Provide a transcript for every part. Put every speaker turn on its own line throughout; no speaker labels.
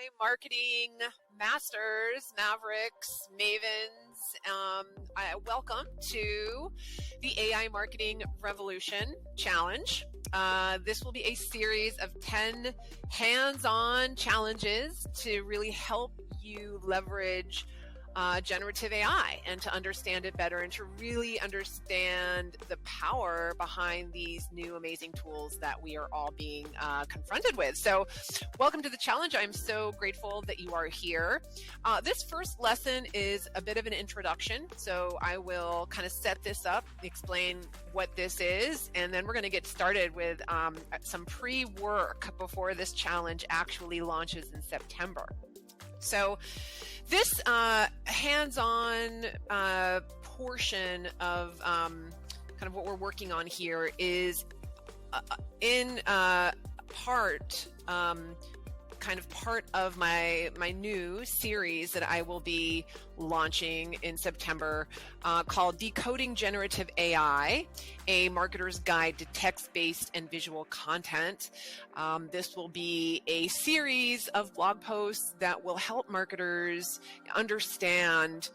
AI marketing masters, mavericks, mavens. Welcome to the AI Marketing Revolution Challenge. This will be a series of 10 hands-on challenges to really help you leverage generative AI and to understand it better and to really understand the power behind these new amazing tools that we are all being confronted with. So welcome to the challenge. I'm so grateful that you are here. This first lesson is a bit of an introduction. So I will kind of set this up, explain what this is, and then we're going to get started with some pre-work before this challenge actually launches in September. So this hands-on portion of kind of what we're working on here is in part of my new series that I will be launching in September called Decoding Generative AI, a marketer's guide to text-based and visual content. This will be a series of blog posts that will help marketers understand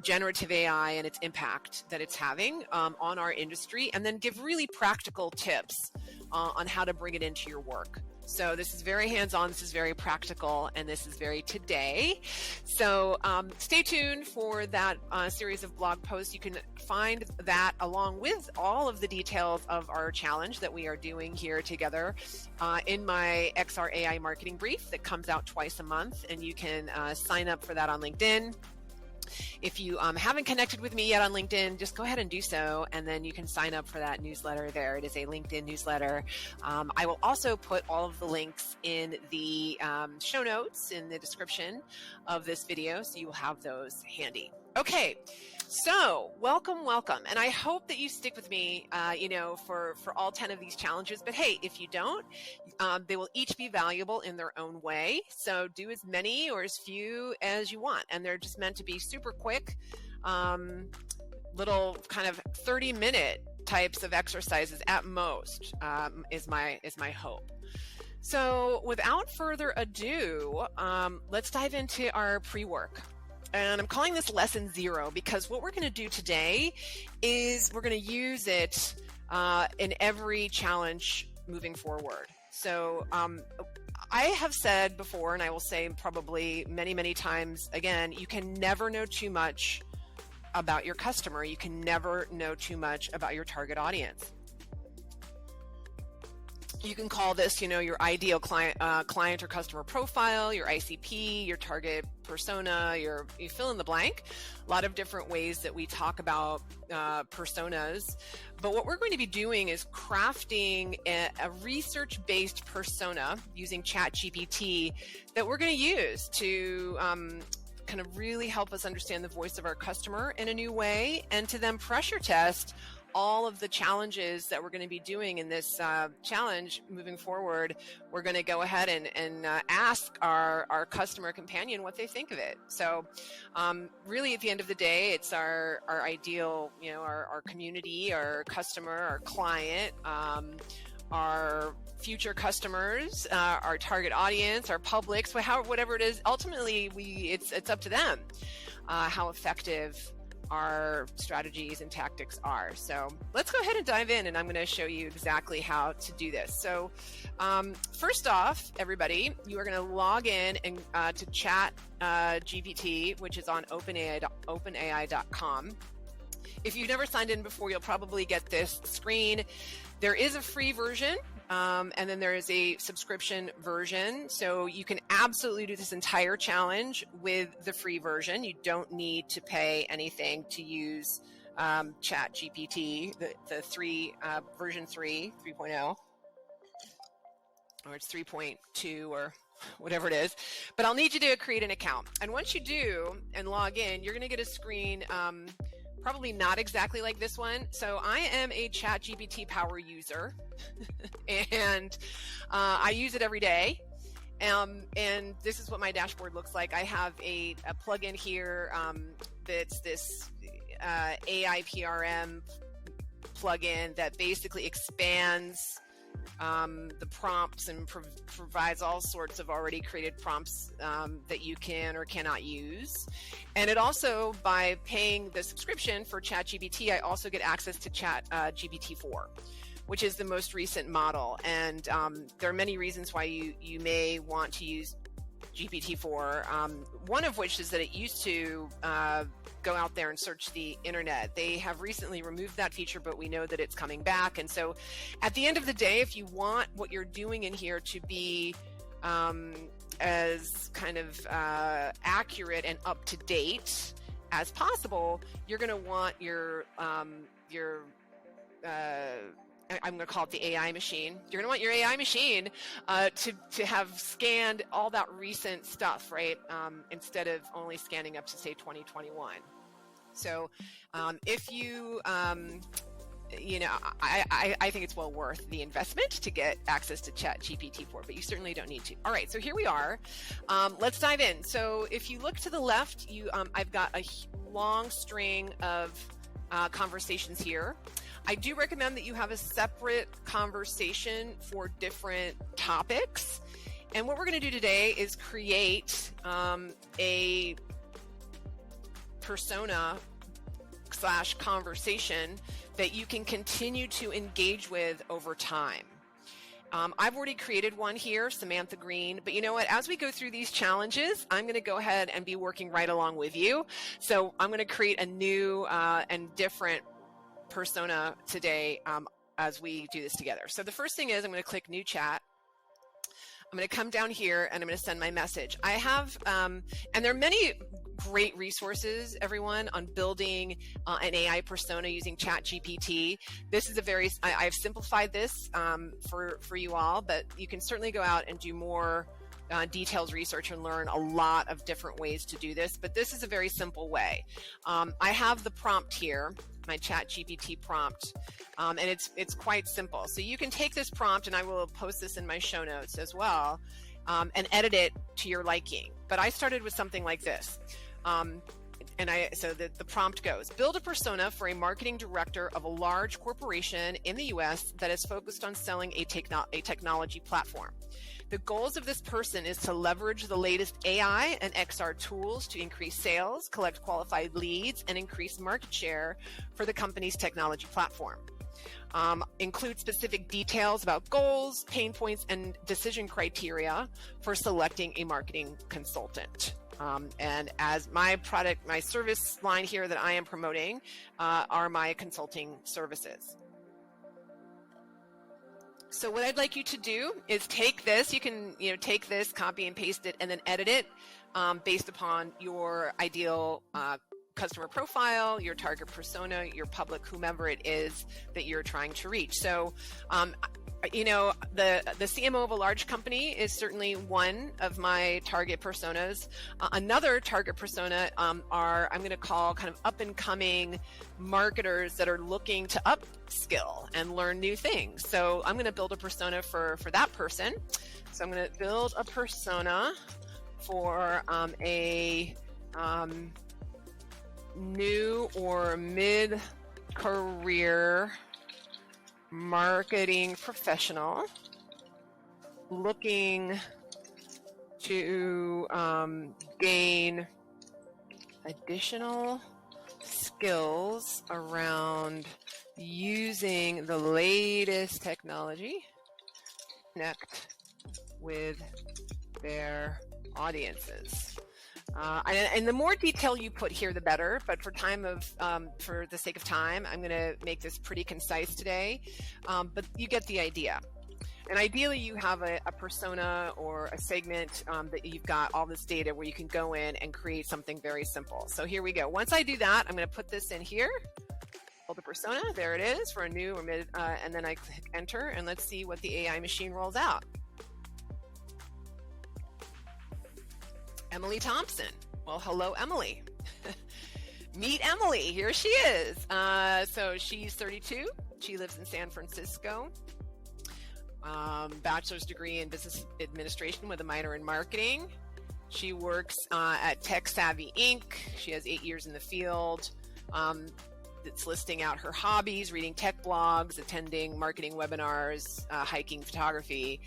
generative AI and its impact that it's having on our industry, and then give really practical tips on how to bring it into your work. So this is very hands-on, this is very practical, and this is very today. So stay tuned for that series of blog posts. You can find that along with all of the details of our challenge that we are doing here together in my XR AI marketing brief that comes out twice a month, and you can sign up for that on LinkedIn. If you haven't connected with me yet on LinkedIn, just go ahead and do so, and then you can sign up for that newsletter there. It is a LinkedIn newsletter. I will also put all of the links in the show notes in the description of this video, so you will have those handy. Okay, so welcome. And I hope that you stick with me, for all 10 of these challenges. But hey, if you don't, they will each be valuable in their own way. So do as many or as few as you want. And they're just meant to be super quick, little kind of 30-minute types of exercises at most, is my hope. So without further ado, let's dive into our pre-work. And I'm calling this lesson 0 because what we're going to do today is we're going to use it in every challenge moving forward. So I have said before, and I will say probably many, many times again, you can never know too much about your customer. You can never know too much about your target audience. You can call this, your ideal client or customer profile, your ICP, your target persona, you fill in the blank. A lot of different ways that we talk about personas. But what we're going to be doing is crafting a research-based persona using ChatGPT that we're going to use to kind of really help us understand the voice of our customer in a new way, and to then pressure test all of the challenges that we're going to be doing in this challenge moving forward. We're going to go ahead and ask our customer companion what they think of it. So really at the end of the day, it's our ideal, our community, our customer, our client, our future customers, our target audience, our publics, whatever it is. Ultimately, it's up to them how effective our strategies and tactics are. So let's go ahead and dive in, and I'm going to show you exactly how to do this. So first off, everybody, you are going to log in and to ChatGPT, which is on openai.com. If you've never signed in before, you'll probably get this screen. There is a free version, and then there is a subscription version. So you can absolutely do this entire challenge with the free version. You don't need to pay anything to use ChatGPT, the version 3.0, or it's 3.2 or whatever it is. But I'll need you to create an account. And once you do and log in, you're going to get a screen probably not exactly like this one. So I am a ChatGPT power user and I use it every day. And this is what my dashboard looks like. I have a plugin here that's this AI PRM plugin that basically expands the prompts and provides all sorts of already created prompts that you can or cannot use. And it also, by paying the subscription for ChatGPT, I also get access to GPT-4, which is the most recent model. And there are many reasons why you may want to use GPT-4. One of which is that it used to go out there and search the internet. They have recently removed that feature, but we know that it's coming back. And so at the end of the day, if you want what you're doing in here to be as kind of accurate and up to date as possible, you're going to want your I'm going to call it the AI machine. You're going to want your AI machine to have scanned all that recent stuff, right? Instead of only scanning up to, say, 2021. So if you, I think it's well worth the investment to get access to ChatGPT-4, but you certainly don't need to. All right, so here we are. Let's dive in. So if you look to the left, I've got a long string of conversations here. I do recommend that you have a separate conversation for different topics. And what we're going to do today is create a persona / conversation that you can continue to engage with over time. I've already created one here, Samantha Green, but you know what? As we go through these challenges, I'm going to go ahead and be working right along with you. So I'm going to create a new and different persona today as we do this together. So the first thing is I'm going to click New Chat. I'm going to come down here and I'm going to send my message. I have, and there are many great resources, everyone, on building an AI persona using ChatGPT. This is I've simplified this for you all, but you can certainly go out and do more detailed research and learn a lot of different ways to do this, but this is a very simple way. I have the prompt here, my ChatGPT prompt, and it's quite simple. So you can take this prompt, and I will post this in my show notes as well, and edit it to your liking. But I started with something like this. So the prompt goes, build a persona for a marketing director of a large corporation in the US that is focused on selling a technology platform. The goals of this person is to leverage the latest AI and XR tools to increase sales, collect qualified leads, and increase market share for the company's technology platform. Include specific details about goals, pain points, and decision criteria for selecting a marketing consultant. And as my service line here that I am promoting are my consulting services. So what I'd like you to do is take this. You can take this, copy and paste it, and then edit it based upon your ideal customer profile, your target persona, your public, whomever it is that you're trying to reach. So the CMO of a large company is certainly one of my target personas. Another target persona are, I'm going to call kind of up and coming marketers that are looking to upskill and learn new things. So I'm going to build a persona for that person. So I'm going to build a persona for a new or mid-career marketing professional looking to gain additional skills around using the latest technology to connect with their audiences. And the more detail you put here, the better. But for the sake of time, I'm going to make this pretty concise today. But you get the idea. And ideally, you have a persona or a segment that you've got all this data where you can go in and create something very simple. So here we go. Once I do that, I'm going to put this in here. Build a persona. There it is for a new or mid. And then I click enter, and let's see what the AI machine rolls out. Emily Thompson. Well, hello, Emily. Meet Emily. Here she is. So she's 32. She lives in San Francisco. Bachelor's degree in business administration with a minor in marketing. She works at Tech Savvy Inc. She has 8 years in the field. it's listing out her hobbies, reading tech blogs, attending marketing webinars, hiking, photography.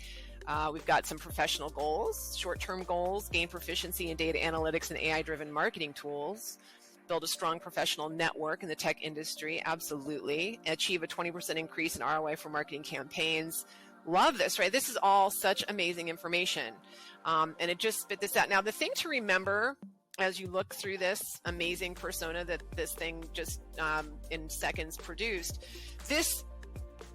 We've got some professional goals, short-term goals, gain proficiency in data analytics and AI-driven marketing tools, build a strong professional network in the tech industry, absolutely, achieve a 20% increase in ROI for marketing campaigns. Love this, right? This is all such amazing information. And it just spit this out. Now, the thing to remember as you look through this amazing persona that this thing just in seconds produced, this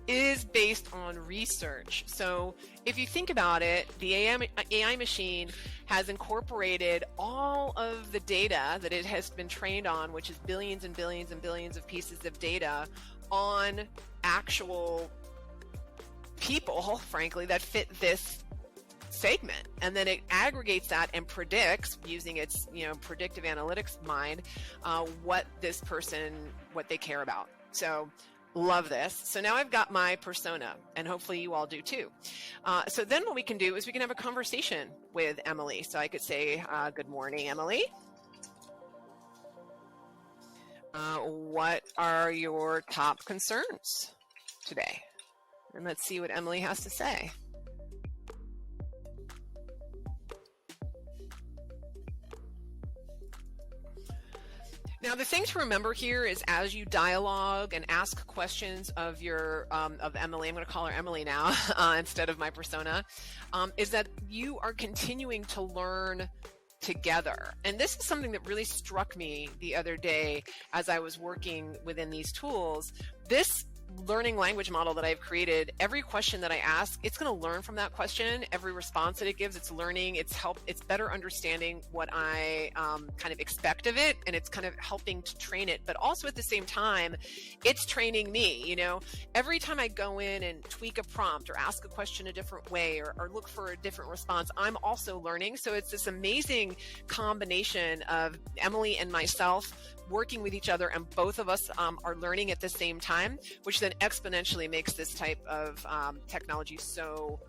is based on research. So if you think about it, the AI machine has incorporated all of the data that it has been trained on, which is billions and billions and billions of pieces of data on actual people, frankly, that fit this segment. And then it aggregates that and predicts using its, predictive analytics mind, what this person, what they care about. So love this. So now I've got my persona, and hopefully you all do too. So then what we can do is we can have a conversation with Emily. So I could say, good morning, Emily. What are your top concerns today? And let's see what Emily has to say. Now, the thing to remember here is as you dialogue and ask questions of your of Emily, I'm going to call her Emily now instead of my persona, is that you are continuing to learn together. And this is something that really struck me the other day as I was working within these tools. This learning language model that I've created, every question that I ask, it's going to learn from that question. Every response that it gives, it's learning, it's better understanding what I kind of expect of it, and it's kind of helping to train it. But also at the same time, it's training me. Every time I go in and tweak a prompt or ask a question a different way or look for a different response, I'm also learning. So it's this amazing combination of Emily and myself working with each other, and both of us are learning at the same time, which then exponentially makes this type of technology so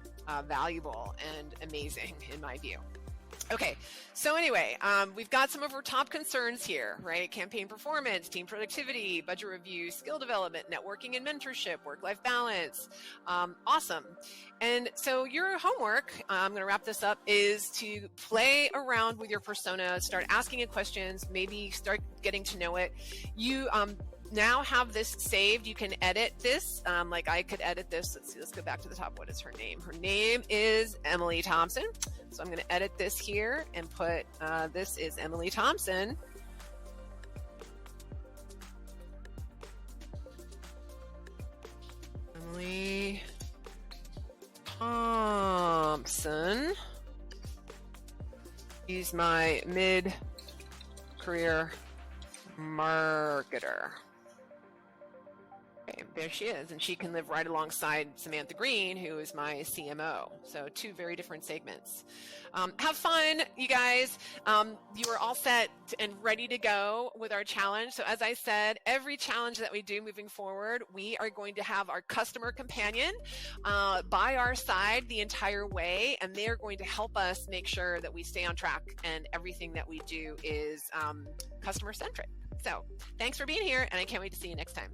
valuable and amazing in my view. Okay, so anyway, we've got some of our top concerns here, right? Campaign performance, team productivity, budget review, skill development, networking and mentorship, work-life balance. Awesome. And so your homework, I'm going to wrap this up, is to play around with your persona, start asking it questions, maybe start getting to know it. You now have this saved. You can edit this. Like I could edit this. Let's see, let's go back to the top. What is her name? Her name is Emily Thompson. So I'm going to edit this here and put, this is Emily Thompson. Emily Thompson. She's my mid-career marketer. Okay, there she is, and she can live right alongside Samantha Green, who is my CMO. So two very different segments. Have fun, you guys. You are all set and ready to go with our challenge. So as I said, every challenge that we do moving forward, we are going to have our customer companion by our side the entire way, and they're going to help us make sure that we stay on track and everything that we do is customer-centric. So thanks for being here, and I can't wait to see you next time.